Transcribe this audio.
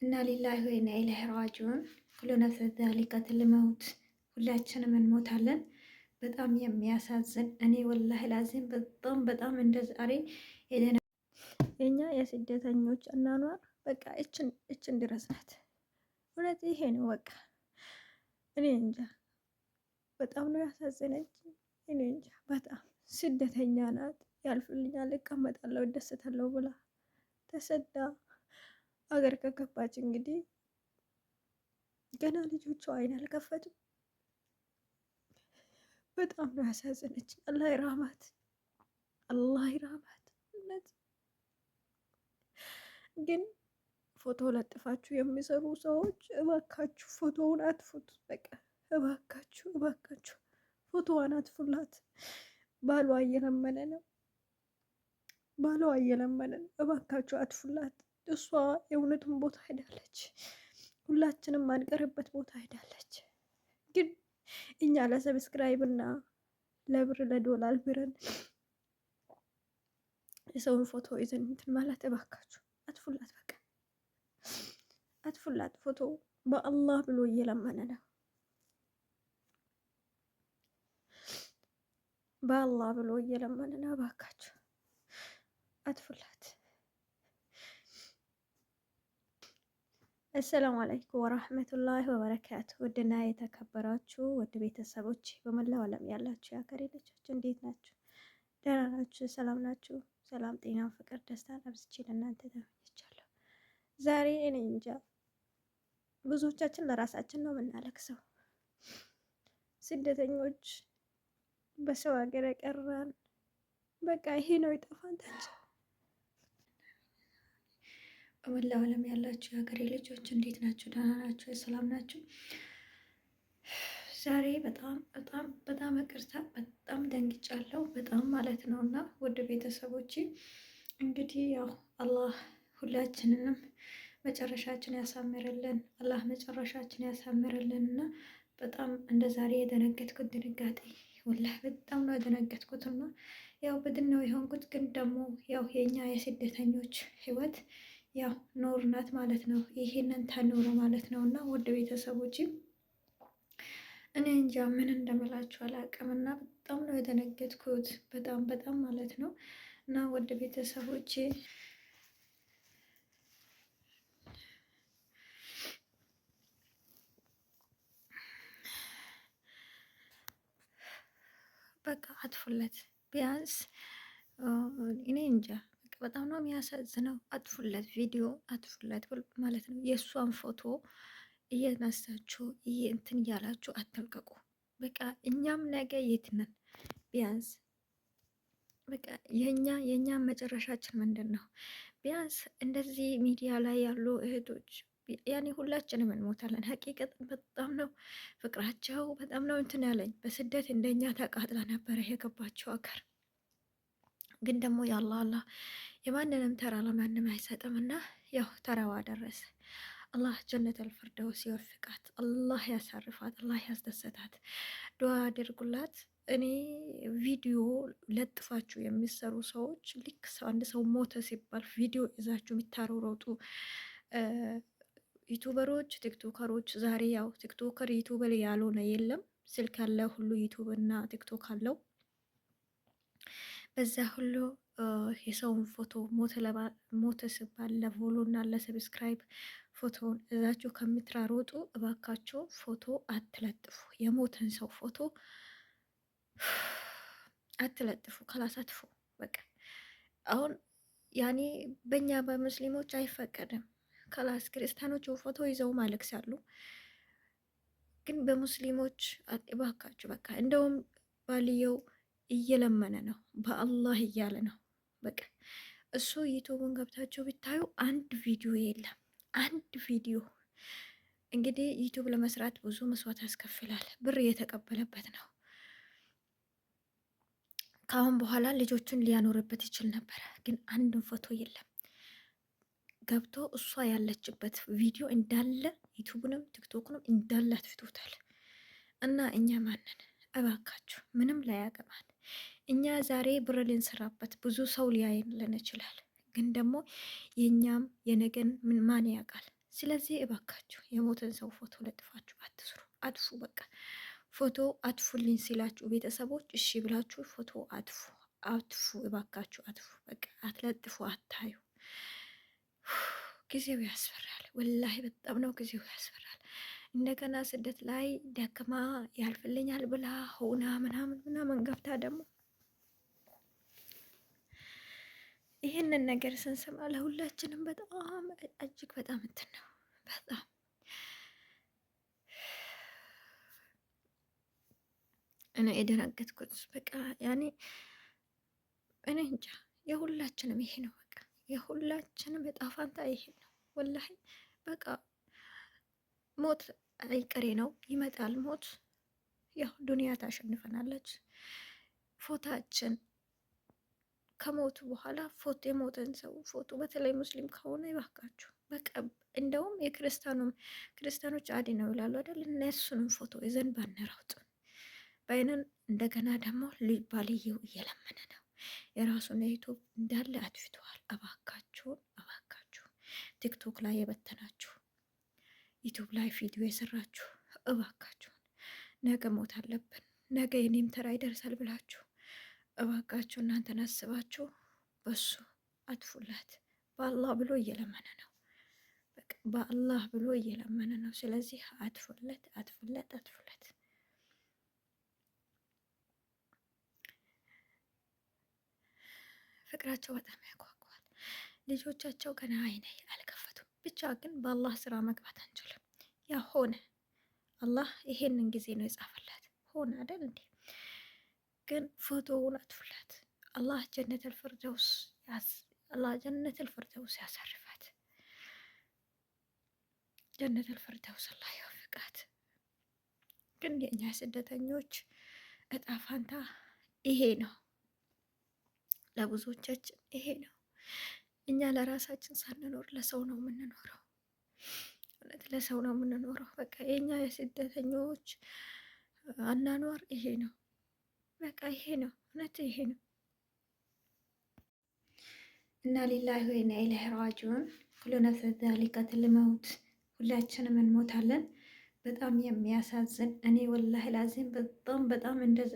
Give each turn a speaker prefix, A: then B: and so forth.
A: እና ሊላሂ ወኢና ኢለይሂ ራጂዑን ኩሉ ነፍስ ዛኢቀቱል መውት፣ ሁላችንም እንሞታለን። በጣም የሚያሳዝን እኔ ወላሂ ላዚም በጣም እንደ ዛሬ የኛ የስደተኞች አኗኗር በቃ እችን ድረስ ናት። እውነት ይሄ ነው በቃ። እኔ እንጃ በጣም ነው ያሳዘነች። እኔ እንጃ በጣም ስደተኛ ናት። ያልፍልኛል፣ እቀመጣለሁ፣ እደሰታለሁ ብላ ተሰዳ አገር ከገባች እንግዲህ ገና ልጆቿ አይን አልከፈቱም። በጣም ነው ያሳዘነች። አላህ ይራማት፣ አላህ ይራማት። እውነት ግን ፎቶ ለጥፋችሁ የሚሰሩ ሰዎች እባካችሁ ፎቶውን አጥፉት። በቃ እባካችሁ እባካችሁ ፎቶዋን አጥፉላት። ባሏ እየለመነ ነው፣ ባሏ እየለመነ ነው። እባካችሁ አጥፉላት። እሷ የእውነቱን ቦታ ሄዳለች፣ ሁላችንም ማንቀርበት ቦታ ሄዳለች። ግን እኛ ለሰብስክራይብ እና ለብር ለዶላር ብረን የሰውን ፎቶ ይዘን እንትን ማለት እባካችሁ አጥፉላት። በቃ አጥፉላት። ፎቶ በአላህ ብሎ እየለመነ ነው፣ በአላህ ብሎ እየለመነ ነው። እባካችሁ አጥፉላት። አሰላሙ አለይኩም ወራህመቱላሂ ወበረካቱ። ውድና የተከበራችሁ ውድ ቤተሰቦች በመላው ዓለም ያላችሁ የሀገሬ ልጆች እንዴት ናችሁ? ደህና ናችሁ? ሰላም ናችሁ? ሰላም፣ ጤና፣ ፍቅር፣ ደስታ አብዝቼ ለእናንተ ተመኝቻለሁ። ዛሬ እኔ እንጃ ብዙዎቻችን ለራሳችን ነው የምናለቅሰው። ስደተኞች በሰው ሀገር የቀረን በቃ ይሄ ነው የጠፋንታችን። በመላው ዓለም ያላችሁ የሀገሬ ልጆች እንዴት ናችሁ? ደህና ናችሁ? ሰላም ናችሁ? ዛሬ በጣም ይቅርታ፣ በጣም ደንግጫለሁ፣ በጣም ማለት ነው። እና ውድ ቤተሰቦች እንግዲህ ያው አላህ ሁላችንንም መጨረሻችን ያሳምርልን፣ አላህ መጨረሻችን ያሳምርልን። እና በጣም እንደ ዛሬ የደነገጥኩት ድንጋጤ ወላሂ በጣም ነው የደነገጥኩት። እና ያው ብድን ነው የሆንኩት። ግን ደግሞ ያው የኛ የስደተኞች ህይወት ያው ኖር ናት ማለት ነው። ይሄንን ተኖሩ ማለት ነው። እና ውድ ቤተሰቦች እኔ እንጃ ምን እንደምላችሁ አላውቅም። እና በጣም ነው የደነገጥኩት፣ በጣም ማለት ነው። እና ውድ ቤተሰቦች በቃ አጥፉለት ቢያንስ እኔ እንጃ በጣም ነው የሚያሳዝነው። አጥፉለት፣ ቪዲዮ አጥፉለት ማለት ነው። የእሷን ፎቶ እየነሳችሁ እንትን እያላችሁ አትልቀቁ። በቃ እኛም ነገ የት ነን? ቢያንስ በቃ የእኛ መጨረሻችን ምንድን ነው? ቢያንስ እንደዚህ ሚዲያ ላይ ያሉ እህቶች ያኔ ሁላችንም እንሞታለን። ሀቂቀት በጣም ነው ፍቅራቸው በጣም ነው እንትን ያለኝ። በስደት እንደኛ ተቃጥላ ነበረ የገባቸው ሀገር። ግን ደግሞ አላህ የማንንም ተራ ለማንም አይሰጥም። እና ያው ተራዋ ደረሰ። አላህ ጀነተል ፊርደውስ ይወፍቃት፣ አላህ ያሳርፋት፣ አላህ ያስደሰታት። ዱዓ አድርጉላት። እኔ ቪዲዮ ለጥፋችሁ የሚሰሩ ሰዎች ልክ አንድ ሰው ሞተ ሲባል ቪዲዮ ይዛችሁ የሚታሮጡ ዩቱበሮች፣ ቲክቶከሮች ዛሬ ያው ቲክቶከር ዩቱበር ያልሆነ የለም። ስልክ ያለ ሁሉ ዩቱብ እና ቲክቶክ አለው። በዛ ሁሉ የሰውን ፎቶ ሞተ ሲባል ለፎሎ እና ለሰብስክራይብ ፎቶውን እዛችሁ ከምትራሮጡ እባካችሁ ፎቶ አትለጥፉ። የሞተን ሰው ፎቶ አትለጥፉ። ከላሳትፉ በቃ አሁን ያኔ በእኛ በሙስሊሞች አይፈቀድም። ከላስ ክርስቲያኖች ፎቶ ይዘው ማለቅሳሉ። ግን በሙስሊሞች እባካችሁ በቃ እንደውም ባልየው እየለመነ ነው፣ በአላህ እያለ ነው። በቃ እሱ ዩቱቡን ገብታችሁ ብታዩ አንድ ቪዲዮ የለም፣ አንድ ቪዲዮ። እንግዲህ ዩቱብ ለመስራት ብዙ መስዋዕት ያስከፍላል፣ ብር እየተቀበለበት ነው። ከአሁን በኋላ ልጆቹን ሊያኖርበት ይችል ነበረ፣ ግን አንድን ፎቶ የለም። ገብቶ እሷ ያለችበት ቪዲዮ እንዳለ ዩቱብንም ቲክቶክንም እንዳለ አትፍቶታል። እና እኛ ማንን እባካችሁ ምንም ላይ ያገባል። እኛ ዛሬ ብር ልንሰራበት ብዙ ሰው ሊያይልን ይችላል። ግን ደግሞ የእኛም የነገን ምን ማን ያውቃል? ስለዚህ እባካችሁ የሞተን ሰው ፎቶ ለጥፋችሁ አትስሩ፣ አጥፉ። በቃ ፎቶ አጥፉልኝ ሲላችሁ ቤተሰቦች እሺ ብላችሁ ፎቶ አጥፉ፣ አጥፉ፣ እባካችሁ አጥፉ። በቃ አትለጥፉ፣ አታዩ። ጊዜው ያስፈራል፣ ወላሂ በጣም ነው ጊዜው ያስፈራል። እንደገና ስደት ላይ ደክማ ያልፍልኛል ብላ ሆና ምናምን ምናምን ገብታ ደግሞ ይህንን ነገር ስንሰማ ለሁላችንም በጣም እጅግ በጣም እንትን ነው። በጣም እኔ የደነገጥኩት በቃ ያኔ እኔ እንጃ የሁላችንም ይሄ ነው። በቃ የሁላችንም እጣ ፋንታ ይሄ ነው። ወላሂ በቃ ሞት አይቀሬ ነው፣ ይመጣል ሞት። ያው ዱንያ ታሸንፈናለች። ፎታችን ከሞቱ በኋላ ፎቶ የሞተን ሰው ፎቶ በተለይ ሙስሊም ከሆነ ይባካችሁ በቃ እንደውም ክርስቲያኖች አዲ ነው ይላሉ አይደል? እነሱንም ፎቶ ይዘን ባንራውጥ በይነን። እንደገና ደግሞ ባልየው እየለመነ ነው፣ የራሱን ዩቱብ እንዳለ አጥፍተዋል። እባካችሁን እባካችሁን ቲክቶክ ላይ የበተናችሁ ዩቱብ ላይ ቪዲዮ የሰራችሁ እባካችሁን ነገ ሞት አለብን፣ ነገ የኔም ተራ ይደርሳል ብላችሁ እባካችሁ እናንተን አስባችሁ በሱ አጥፉለት። በአላህ ብሎ እየለመነ ነው፣ በአላህ ብሎ እየለመነ ነው። ስለዚህ አጥፉለት፣ አጥፉለት፣ አጥፉለት። ፍቅራቸው በጣም ያጓጓል። ልጆቻቸው ገና አይነ አልከፈቱም። ብቻ ግን በአላህ ስራ መግባት አንችልም። ያ ሆነ፣ አላህ ይሄንን ጊዜ ነው የጻፈላት። ሆነ አይደል እንዴ? ግን ፎቶውን አጥፉላት። አላህ ጀነተል ፊርደውስ ያሳርፋት። ጀነተል ፊርደውስ አላህ ያወፍቃት። ግን የእኛ ስደተኞች እጣ ፋንታ ይሄ ነው፣ ለብዙዎቻችን ይሄ ነው። እኛ ለራሳችን ሳንኖር ለሰው ነው የምንኖረው። እውነት ለሰው ነው የምንኖረው። በቃ የእኛ የስደተኞች አናኗር ይሄ ነው። በቃ ይሄ ነው፣ እውነት ይሄ ነው። እና ሊላሂ ወኢና ኢለይሂ ራጂዑን። ኩሉ ነፍሲን ዛኢቀቱል መውት፣ ሁላችንም እንሞታለን። በጣም የሚያሳዝን እኔ ወላሂ ላዚም በጣም እንደዛ